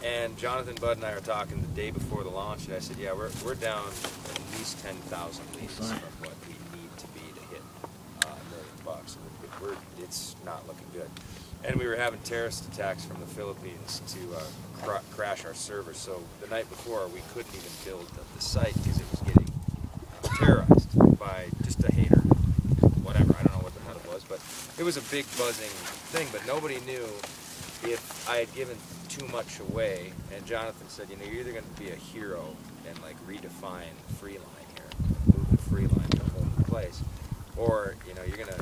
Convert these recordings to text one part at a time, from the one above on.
And Jonathan, Bud, and I were talking the day before the launch, and I said, yeah, we're down at least 10,000 leads from what we need to be to hit $1 million. It's not looking good. And we were having terrorist attacks from the Philippines to crash our servers. So the night before, we couldn't even build the site because it was getting terrorized by just a hater. Whatever, I don't know what the hell it was, but it was a big buzzing thing, but nobody knew if I had given too much away. And Jonathan said, you're either going to be a hero and like redefine Freeline here, move the Freeline to a whole new place, or you're gonna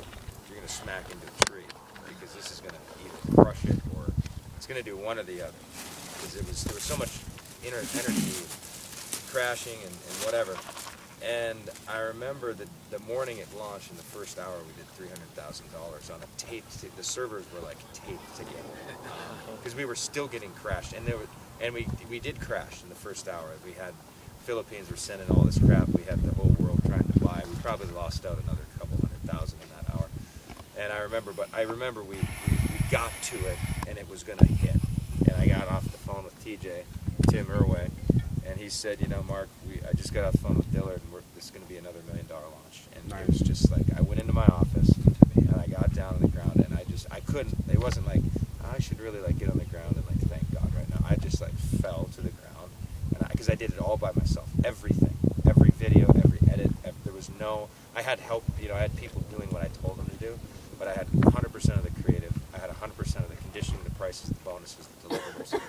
smack into a tree, because this is going to either crush it or it's going to do one or the other. Because there was so much energy crashing and whatever. And I remember the morning it launched, in the first hour we did $300,000 on a taped. The servers were like taped together because we were still getting crashed, and we did crash in the first hour. We had Philippines were sending all this crap. We had the whole world trying to buy. We probably lost out another couple $100,000 in that hour. And I remember we got to it, and it was going to hit. And I got off the phone with Tim Irway, and he said, Mark, I just got off the phone with Dillard, and this is going to be another $1 million launch. And It was just like, I went into my office, and I got down on the ground, and I couldn't, it wasn't like, I should really get on the ground and thank God right now. I just fell to the ground, and because I did it all by myself, everything, every video, every edit, there was no, I had help, I had people doing what I told them to do, but I had 100% of the creative, I had 100% of the conditioning, the prices, the bonuses, the deliverables,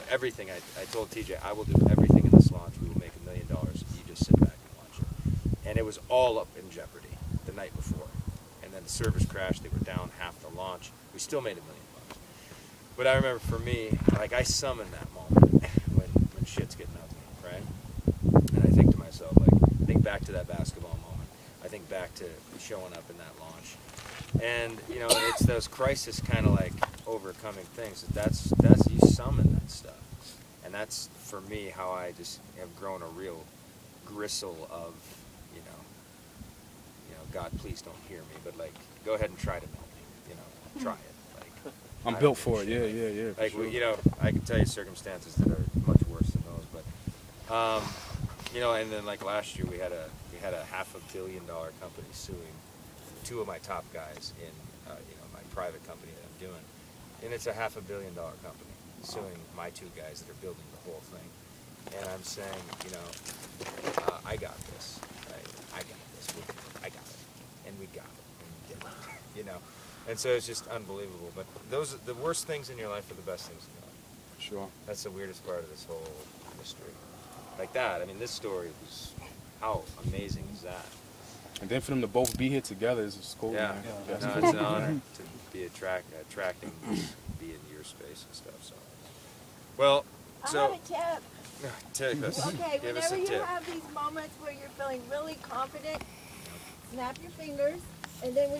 everything. I told TJ, I will do everything in this launch. We will make $1 million if you just sit back and watch it. And it was all up in jeopardy the night before. And then the servers crashed. They were down half the launch. We still made $1 million. But I remember for me, I summoned that moment when shit's getting ugly, right? And I think to myself, I think back to that basketball moment. I think back to showing up in that launch. And, it's those crisis kind of overcoming things. That's you summon that stuff. And that's, for me, how I just have grown a real gristle of, God, please don't hear me, but go ahead and try to melt me, try it. I'm built for it, yeah. For sure. I can tell you circumstances that are much worse than those, but, and then last year we had a $500 million company suing two of my top guys in, my private company that I'm doing. And it's a $500 million company suing my two guys that are building the whole thing. And I'm saying, I got this. I got this. I got it. And we got it. And we did it. And so it's just unbelievable. But the worst things in your life are the best things in your life. Sure. That's the weirdest part of this whole mystery. Like that. I mean, this story was, how amazing is that? And then for them to both be here together is cool. Yeah, man. no, it's an honor to be attracting, be in your space and stuff. So, well, I have a tip. Take us. Okay, Give us whenever a you tip. have these moments where you're feeling really confident, snap your fingers, and then when